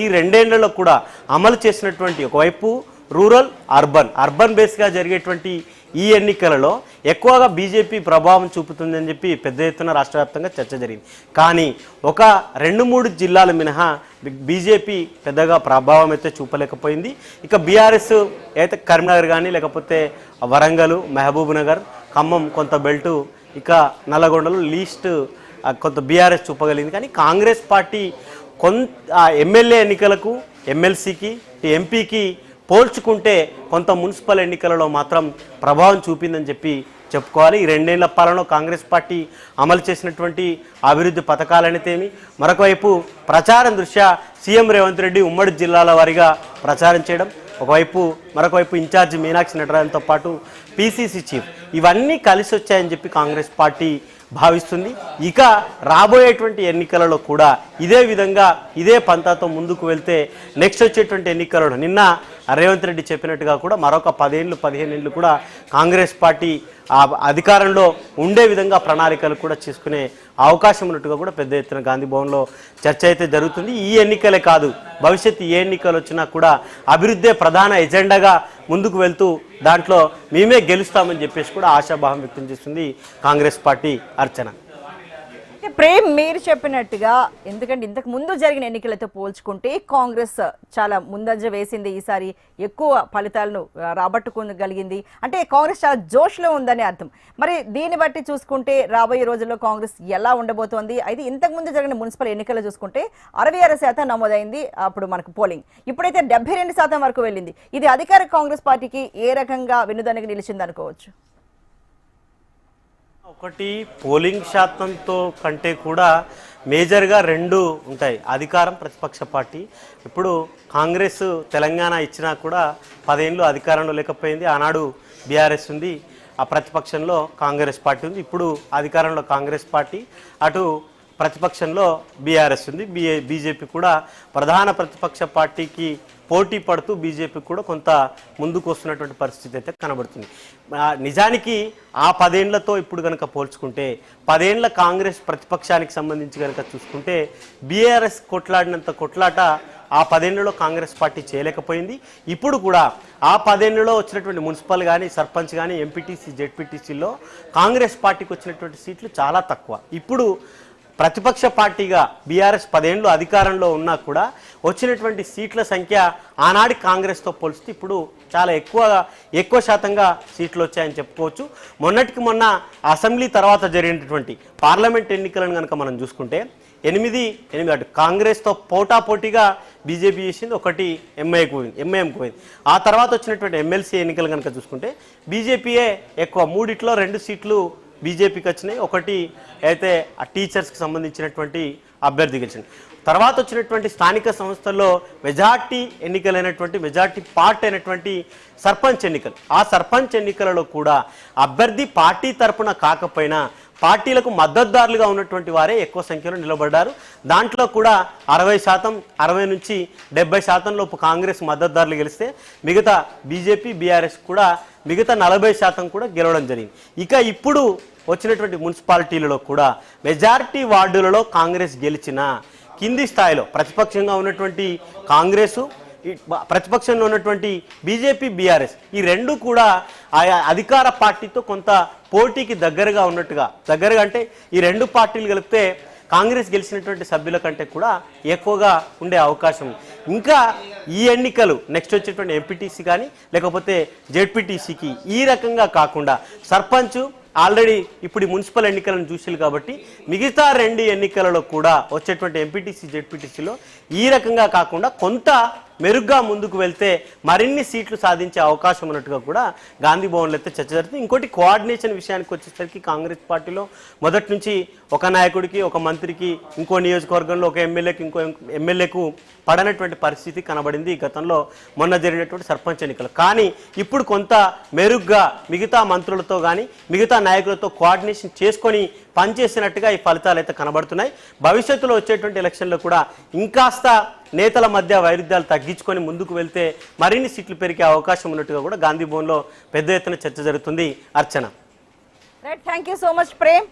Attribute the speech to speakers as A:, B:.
A: ఈ రెండేళ్లలో కూడా అమలు చేసినటువంటి ఒకవైపు రూరల్ అర్బన్ బేస్గా జరిగేటువంటి ఈ ఎన్నికలలో ఎక్కువగా బీజేపీ ప్రభావం చూపుతుందని చెప్పి పెద్ద ఎత్తున రాష్ట్ర వ్యాప్తంగా చర్చ జరిగింది. కానీ ఒక 2-3 జిల్లాలు మినహా బీజేపీ పెద్దగా ప్రభావం అయితే చూపలేకపోయింది. ఇక బీఆర్ఎస్ అయితే కరీంనగర్ కానీ లేకపోతే వరంగల్, మహబూబ్ నగర్, ఖమ్మం కొంత బెల్టు, ఇక నల్లగొండలో లీస్ట్ కొంత బీఆర్ఎస్ చూపగలిగింది. కానీ కాంగ్రెస్ పార్టీ కొంత ఎమ్మెల్యే ఎన్నికలకు, ఎమ్మెల్సీకి, ఎంపీకి పోల్చుకుంటే కొంత మున్సిపల్ ఎన్నికలలో మాత్రం ప్రభావం చూపిందని చెప్పి చెప్పుకోవాలి. ఈ 2 ఏళ్ల పాలనలో కాంగ్రెస్ పార్టీ అమలు చేసినటువంటి అభివృద్ధి పథకాలనేతేమి, మరొకవైపు ప్రచారం దృష్ట్యా సీఎం రేవంత్ రెడ్డి ఉమ్మడి జిల్లాల వారీగా ప్రచారం చేయడం, మరొకవైపు ఇన్ఛార్జి మీనాక్షి నటరాజన్తో పాటు పీసీసీ చీఫ్, ఇవన్నీ కలిసి వచ్చాయని చెప్పి కాంగ్రెస్ పార్టీ భావిస్తుంది. ఇక రాబోయేటువంటి ఎన్నికలలో కూడా ఇదే విధంగా ఇదే పంతాతో ముందుకు వెళ్తే నెక్స్ట్ వచ్చేటువంటి ఎన్నికలలో నిన్న రేవంత్ రెడ్డి చెప్పినట్టుగా కూడా మరొక 10-15 ఏళ్ళు కూడా కాంగ్రెస్ పార్టీ అధికారంలో ఉండే విధంగా ప్రణాళికలు కూడా చేసుకునే అవకాశం ఉన్నట్టుగా కూడా పెద్ద ఎత్తున గాంధీ భవన్లో చర్చ అయితే జరుగుతుంది. ఈ ఎన్నికలే కాదు, భవిష్యత్తు ఏ ఎన్నికలు వచ్చినా కూడా అభివృద్ధే ప్రధాన ఎజెండాగా ముందుకు వెళ్తూ దాంట్లో మేమే గెలుస్తామని చెప్పేసి కూడా ఆశాభావం వ్యక్తం చేస్తుంది కాంగ్రెస్ పార్టీ. అర్చన,
B: ప్రేమ్ మీరు చెప్పినట్టుగా, ఎందుకంటే ఇంతకు ముందు జరిగిన ఎన్నికలతో పోల్చుకుంటే కాంగ్రెస్ చాలా ముందంజ వేసింది, ఈసారి ఎక్కువ ఫలితాలను రాబట్టుకోగలిగింది, అంటే కాంగ్రెస్ చాలా జోష్లో ఉందని అర్థం. మరి దీన్ని బట్టి చూసుకుంటే రాబోయే రోజుల్లో కాంగ్రెస్ ఎలా ఉండబోతోంది? అయితే ఇంతకు ముందు జరిగిన మున్సిపల్ ఎన్నికలు చూసుకుంటే 66% నమోదైంది అప్పుడు మనకు పోలింగ్, ఇప్పుడైతే 72% వరకు వెళ్ళింది. ఇది అధికార కాంగ్రెస్ పార్టీకి ఏ రకంగా వెన్నుదన్నుగా నిలిచింది అనుకోవచ్చు?
A: ఒకటి, పోలింగ్ శాతంతో కంటే కూడా మేజర్గా 2 ఉంటాయి, అధికారం, ప్రతిపక్ష పార్టీ. ఇప్పుడు కాంగ్రెస్ తెలంగాణ ఇచ్చినా కూడా 10 ఏళ్ళు అధికారంలో లేకపోయింది. ఆనాడు బీఆర్ఎస్ ఉంది, ఆ ప్రతిపక్షంలో కాంగ్రెస్ పార్టీ ఉంది. ఇప్పుడు అధికారంలో కాంగ్రెస్ పార్టీ, అటు ప్రతిపక్షంలో బీఆర్ఎస్ ఉంది. బీజేపీ కూడా ప్రధాన ప్రతిపక్ష పార్టీకి పోటీ పడుతూ బీజేపీ కూడా కొంత ముందుకు వస్తున్నటువంటి పరిస్థితి అయితే కనబడుతుంది. నిజానికి ఆ 10 ఏళ్లతో ఇప్పుడు కనుక పోల్చుకుంటే 10 ఏళ్ల కాంగ్రెస్ ప్రతిపక్షానికి సంబంధించి కనుక చూసుకుంటే బీఆర్ఎస్ కొట్లాడినంత కొట్లాట ఆ 10 ఏళ్లలో కాంగ్రెస్ పార్టీ చేయలేకపోయింది. ఇప్పుడు కూడా ఆ 10 ఏళ్లలో వచ్చినటువంటి మున్సిపల్ కానీ, సర్పంచ్ కానీ, ఎంపీటీసీ, జెడ్పీటీసీలో కాంగ్రెస్ పార్టీకి వచ్చినటువంటి సీట్లు చాలా తక్కువ. ఇప్పుడు ప్రతిపక్ష పార్టీగా బీఆర్ఎస్ 10 ఏళ్ళు అధికారంలో ఉన్నా కూడా వచ్చినటువంటి సీట్ల సంఖ్య ఆనాడి కాంగ్రెస్తో పోలిస్తే ఇప్పుడు చాలా ఎక్కువ శాతంగా సీట్లు వచ్చాయని చెప్పుకోవచ్చు. మొన్నటికి మొన్న అసెంబ్లీ తర్వాత జరిగినటువంటి పార్లమెంట్ ఎన్నికలను కనుక మనం చూసుకుంటే 8 అటు కాంగ్రెస్తో పోటాపోటీగా బీజేపీ చేసింది, 1 ఎంఐఎంకు పోయింది. ఆ తర్వాత వచ్చినటువంటి ఎమ్మెల్సీ ఎన్నికలు కనుక చూసుకుంటే బీజేపీయే ఎక్కువ, 3 2 సీట్లు బీజేపీకి వచ్చినాయి, 1 అయితే ఆ టీచర్స్కి సంబంధించినటువంటి అభ్యర్థి గెలిచింది. తర్వాత వచ్చినటువంటి స్థానిక సంస్థల్లో మెజార్టీ ఎన్నికలైనటువంటి మెజార్టీ పార్ట్ అయినటువంటి సర్పంచ్ ఎన్నికలు, ఆ సర్పంచ్ ఎన్నికలలో కూడా అభ్యర్థి పార్టీ తరపున కాకపోయినా పార్టీలకు మద్దతుదారులుగా ఉన్నటువంటి వారే ఎక్కువ సంఖ్యలో నిలబడ్డారు. దాంట్లో కూడా 60% నుంచి 70% లోపు కాంగ్రెస్ మద్దతుదారులు గెలిస్తే మిగతా బీజేపీ, బీఆర్ఎస్ కూడా మిగతా 40% కూడా గెలవడం జరిగింది. ఇక ఇప్పుడు వచ్చినటువంటి మున్సిపాలిటీలలో కూడా మెజారిటీ వార్డులలో కాంగ్రెస్ గెలిచిన కింది స్థాయిలో ప్రతిపక్షంగా ఉన్నటువంటి కాంగ్రెసు, ప్రతిపక్షంలో ఉన్నటువంటి బీజేపీ, బీఆర్ఎస్ ఈ 2 కూడా ఆయా అధికార పార్టీతో కొంత పోటీకి దగ్గరగా అంటే ఈ 2 పార్టీలు కలిపితే కాంగ్రెస్ గెలిచినటువంటి సభ్యుల కంటే కూడా ఎక్కువగా ఉండే అవకాశం. ఇంకా ఈ ఎన్నికలు నెక్స్ట్ వచ్చేటువంటి ఎంపీటీసీ కానీ లేకపోతే జెడ్పీటీసీకి ఈ రకంగా కాకుండా సర్పంచ్ ఆల్రెడీ ఇప్పుడు మున్సిపల్ ఎన్నికలను చూసారు కాబట్టి మిగతా 2 ఎన్నికలలో కూడా వచ్చేటువంటి ఎంపీటీసీ, జెడ్పీటీసీలో ఈ రకంగా కాకుండా కొంత మెరుగ్గా ముందుకు వెళ్తే మరిన్ని సీట్లు సాధించే అవకాశం ఉన్నట్టుగా కూడా గాంధీ భవన్లో అయితే చర్చ జరుగుతుంది. ఇంకోటి, కోఆర్డినేషన్ విషయానికి వచ్చేసరికి కాంగ్రెస్ పార్టీలో మొదటి నుంచి ఒక నాయకుడికి, ఒక మంత్రికి, ఇంకో నియోజకవర్గంలో ఒక ఎమ్మెల్యేకి, ఇంకో ఎమ్మెల్యేకు పడనటువంటి పరిస్థితి కనబడింది గతంలో మొన్న జరిగినటువంటి సర్పంచ్ ఎన్నికలు. కానీ ఇప్పుడు కొంత మెరుగ్గా మిగతా మంత్రులతో కానీ మిగతా నాయకులతో కోఆర్డినేషన్ చేసుకొని పనిచేసినట్టుగా ఈ ఫలితాలు అయితే కనబడుతున్నాయి. భవిష్యత్తులో వచ్చేటువంటి ఎలక్షన్లో కూడా ఇంకాస్త నేతల మధ్య వైరుధ్యాలు తగ్గించుకొని ముందుకు వెళ్తే మరిన్ని సీట్లు పెరిగే అవకాశం ఉన్నట్టుగా కూడా గాంధీ భవన్లో పెద్ద ఎత్తున చర్చ జరుగుతుంది. Archana,
B: thank you so much Prem.